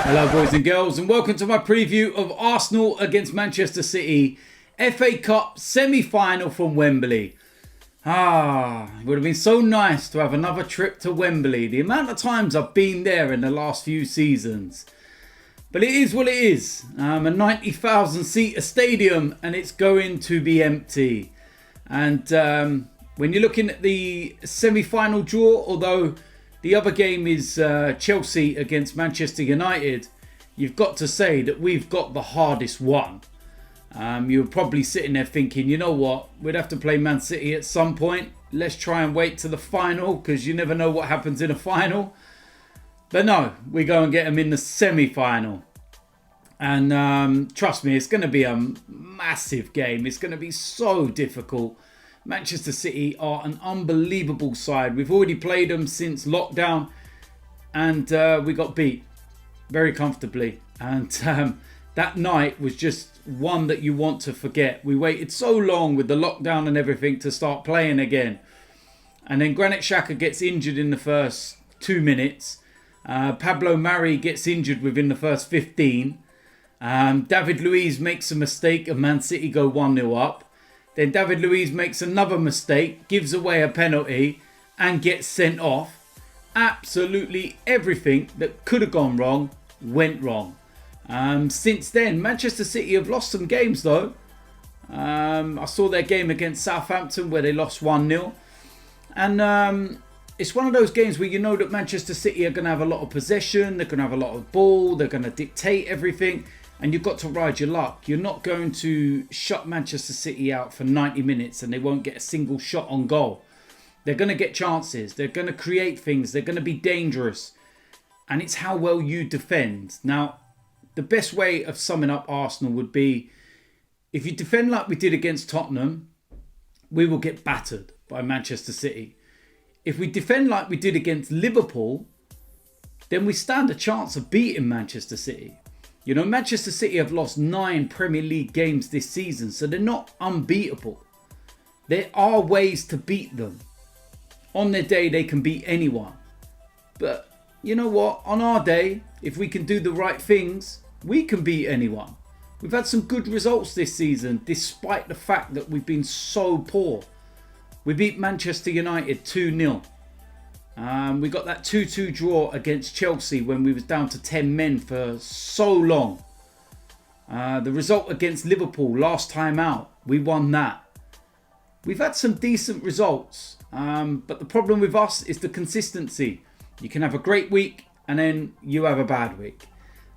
Hello boys and girls, and welcome to my preview of Arsenal against Manchester City FA Cup semi-final from Wembley. It would have been so nice to have another trip to Wembley. The amount of times I've been there in the last few seasons. But it is what it is. A 90,000 seater stadium and it's going to be empty. And when you're looking at the semi-final draw, although the other game is Chelsea against Manchester United, you've got to say that we've got the hardest one. You're probably sitting there thinking, you know what, we'd have to play Man City at some point. Let's try and wait to the final because you never know what happens in a final. But no, we go and get them in the semi-final. And trust me, it's going to be a massive game. It's going to be so difficult. Manchester City are an unbelievable side. We've already played them since lockdown and we got beat very comfortably. And that night was just one that you want to forget. We waited so long with the lockdown and everything to start playing again. And then Granit Xhaka gets injured in the first 2 minutes. Pablo Mari gets injured within the first 15. David Luiz makes a mistake and Man City go 1-0 up. Then David Luiz makes another mistake, gives away a penalty and gets sent off. Absolutely everything that could have gone wrong went wrong. Since then, Manchester City have lost some games though. I saw their game against Southampton where they lost 1-0. And it's one of those games where you know that Manchester City are going to have a lot of possession. They're going to have a lot of ball. They're going to dictate everything. And you've got to ride your luck. You're not going to shut Manchester City out for 90 minutes and they won't get a single shot on goal. They're going to get chances. They're going to create things. They're going to be dangerous. And it's how well you defend. Now, the best way of summing up Arsenal would be, if you defend like we did against Tottenham, we will get battered by Manchester City. If we defend like we did against Liverpool, then we stand a chance of beating Manchester City. You know, Manchester City have lost 9 Premier League games this season, so they're not unbeatable. There are ways to beat them. On their day, they can beat anyone. But you know what? On our day, if we can do the right things, we can beat anyone. We've had some good results this season, despite the fact that we've been so poor. We beat Manchester United 2-0. We got that 2-2 draw against Chelsea when we was down to 10 men for so long. The result against Liverpool last time out, we won that. We've had some decent results, but the problem with us is the consistency. You can have a great week and then you have a bad week.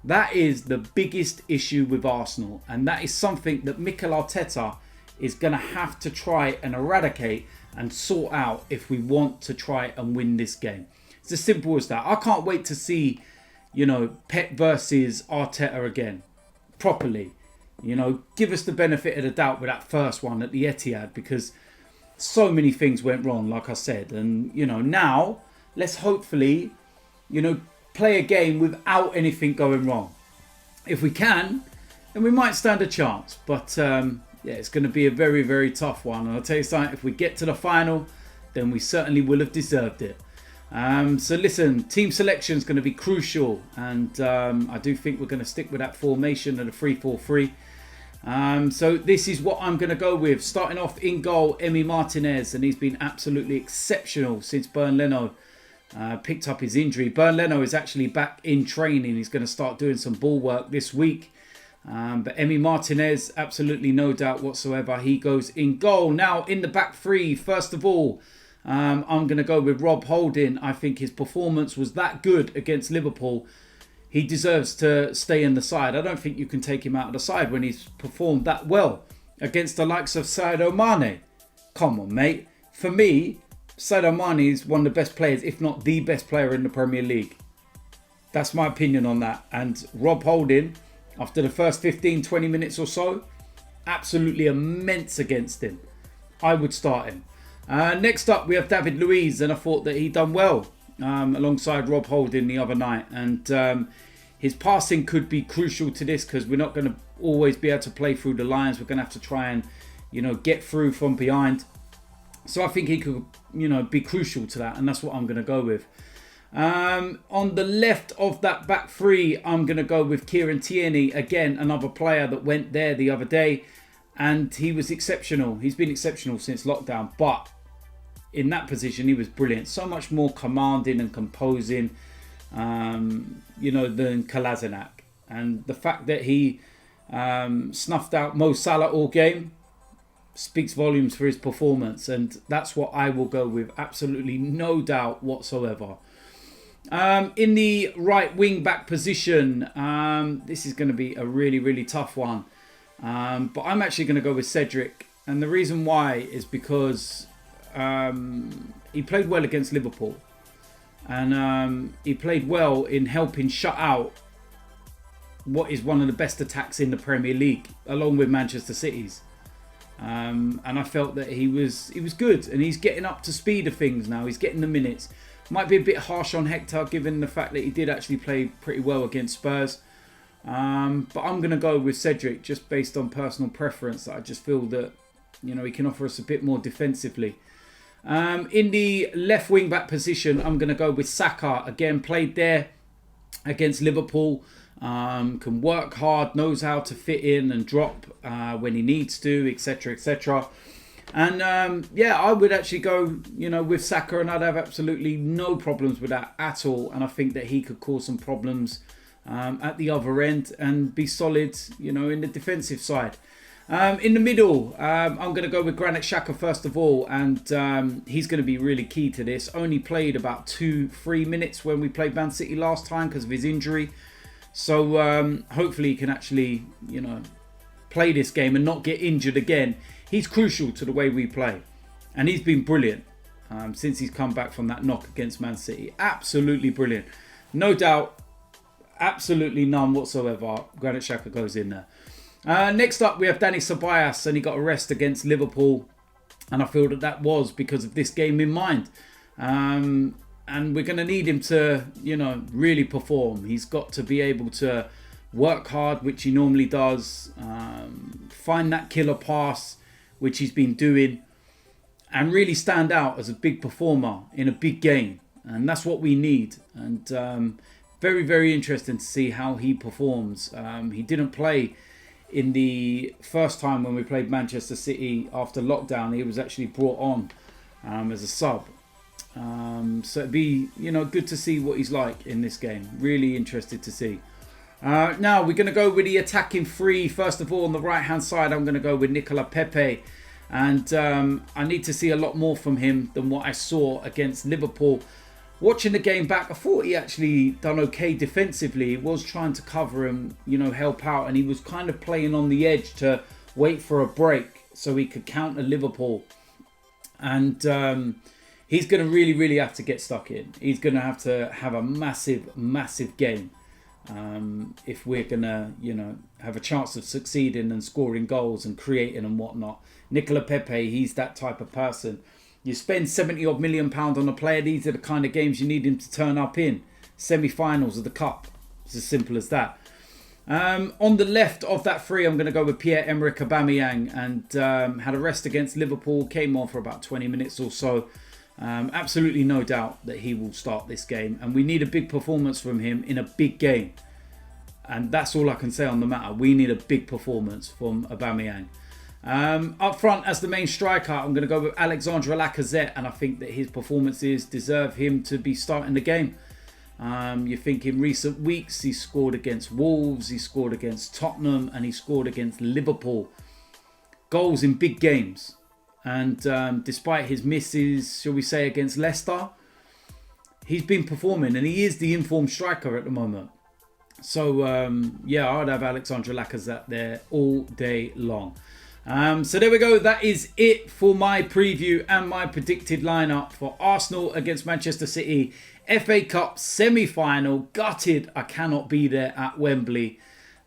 That is the biggest issue with Arsenal, and that is something that Mikel Arteta is going to have to try and eradicate and sort out if we want to try and win this game. It's as simple as that. I can't wait to see, Pep versus Arteta again, properly. Give us the benefit of the doubt with that first one at the Etihad, because so many things went wrong, like I said. And, now let's hopefully, play a game without anything going wrong. If we can, then we might stand a chance. But, yeah, it's going to be a very, very tough one. And I'll tell you something, if we get to the final, then we certainly will have deserved it. So listen, team selection is going to be crucial. And I do think we're going to stick with that formation of the 3-4-3. So this is what I'm going to go with. Starting off in goal, Emi Martinez. And he's been absolutely exceptional since Leno picked up his injury. Leno is actually back in training. He's going to start doing some ball work this week. But Emi Martinez, absolutely no doubt whatsoever, he goes in goal. Now, in the back three, first of all, I'm going to go with Rob Holden. I think his performance was that good against Liverpool. He deserves to stay in the side. I don't think you can take him out of the side when he's performed that well against the likes of Sadio Mane. Come on, mate. For me, Sadio Mane is one of the best players, if not the best player in the Premier League. That's my opinion on that. And Rob Holden, after the first 15-20 minutes or so, absolutely immense against him. I would start him. Next up, we have David Luiz, and I thought that he done well alongside Rob Holden the other night. And his passing could be crucial to this, because we're not going to always be able to play through the lines. We're going to have to try and, get through from behind. So I think he could, be crucial to that, and that's what I'm going to go with. On the left of that back three, I'm going to go with Kieran Tierney. Again, another player that went there the other day. And he was exceptional. He's been exceptional since lockdown. But in that position, he was brilliant. So much more commanding and composing, than Kolasinac. And the fact that he snuffed out Mo Salah all game speaks volumes for his performance. And that's what I will go with. Absolutely no doubt whatsoever. In the right wing back position, this is going to be a really, really tough one. But I'm actually going to go with Cedric. And the reason why is because he played well against Liverpool. And he played well in helping shut out what is one of the best attacks in the Premier League, along with Manchester City's. And I felt that he was good. And he's getting up to speed of things now. He's getting the minutes. Might be a bit harsh on Hector, given the fact that he did actually play pretty well against Spurs. But I'm going to go with Cedric, just based on personal preference. I just feel that, he can offer us a bit more defensively. In the left wing back position, I'm going to go with Saka. Again, played there against Liverpool. Can work hard, knows how to fit in and drop when he needs to, etc., etc. And I would actually go, with Saka, and I'd have absolutely no problems with that at all. And I think that he could cause some problems at the other end and be solid, in the defensive side. In the middle, I'm going to go with Xhaka first of all, and he's going to be really key to this. Only played about 2-3 minutes when we played Man City last time because of his injury. So hopefully he can actually, play this game and not get injured again. He's crucial to the way we play. And he's been brilliant since he's come back from that knock against Man City. Absolutely brilliant. No doubt, absolutely none whatsoever. Granit Xhaka goes in there. Next up, we have Dani Ceballos, and he got a rest against Liverpool. And I feel that was because of this game in mind. And we're going to need him to, really perform. He's got to be able to work hard, which he normally does. Find that killer pass, which he's been doing. And really stand out as a big performer in a big game. And that's what we need. And very, very interesting to see how he performs. He didn't play in the first time when we played Manchester City after lockdown. He was actually brought on as a sub. So it'd be, good to see what he's like in this game. Really interested to see. Now we're going to go with the attacking three. First of all, on the right hand side, I'm going to go with Nicola Pepe. And I need to see a lot more from him than what I saw against Liverpool. Watching the game back, I thought he actually done okay defensively. He was trying to cover him, help out. And he was kind of playing on the edge to wait for a break so he could counter Liverpool. And he's going to really, really have to get stuck in. He's going to have a massive, massive game. If we're going to, have a chance of succeeding and scoring goals and creating and whatnot. Nicola Pepe, he's that type of person. You spend 70 odd million pounds on a player. These are the kind of games you need him to turn up in. Semi-finals of the Cup. It's as simple as that. On the left of that three, I'm going to go with Pierre-Emerick Aubameyang. And had a rest against Liverpool. Came on for about 20 minutes or so. Absolutely no doubt that he will start this game. And we need a big performance from him in a big game. And that's all I can say on the matter. We need a big performance from Aubameyang. Up front, as the main striker, I'm going to go with Alexandre Lacazette. And I think that his performances deserve him to be starting the game. You think in recent weeks, he scored against Wolves, he scored against Tottenham, and he scored against Liverpool. Goals in big games. And despite his misses, shall we say, against Leicester, he's been performing. And he is the informed striker at the moment. So, I'd have Alexandre Lacazette there all day long. So there we go. That is it for my preview and my predicted lineup for Arsenal against Manchester City. FA Cup semi-final. Gutted I cannot be there at Wembley.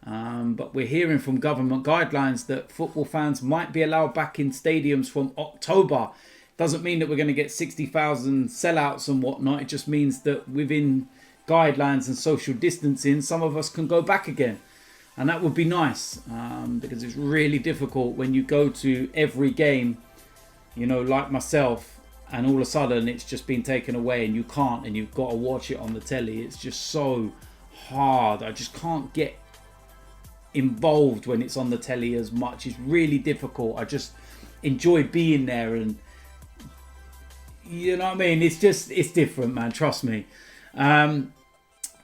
But we're hearing from government guidelines that football fans might be allowed back in stadiums from October. Doesn't mean that we're going to get 60,000 sellouts and whatnot. It just means that within guidelines and social distancing, some of us can go back again. And that would be nice, because it's really difficult when you go to every game, like myself, and all of a sudden it's just been taken away and you can't, and you've got to watch it on the telly. It's just so hard. I just can't get involved when it's on the telly as much. It's really difficult. I just enjoy being there, and you know what I mean? It's different, man. Trust me.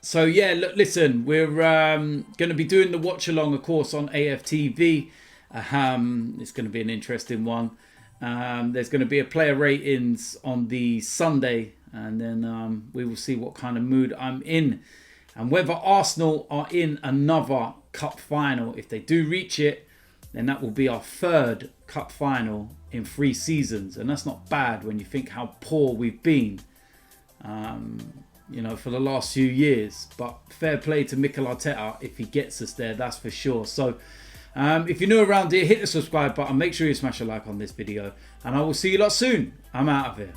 So yeah, look, listen, we're going to be doing the watch along, of course, on AFTV. It's going to be an interesting one. There's going to be a player ratings on the Sunday, and then we will see what kind of mood I'm in, and whether Arsenal are in another cup final. If they do reach it, then that will be our third cup final in 3 seasons, and that's not bad when you think how poor we've been. You know, for the last few years. But fair play to Mikel Arteta if he gets us there, that's for sure. So if you're new around here, hit the subscribe button, make sure you smash a like on this video, and I will see you lot soon. I'm out of here.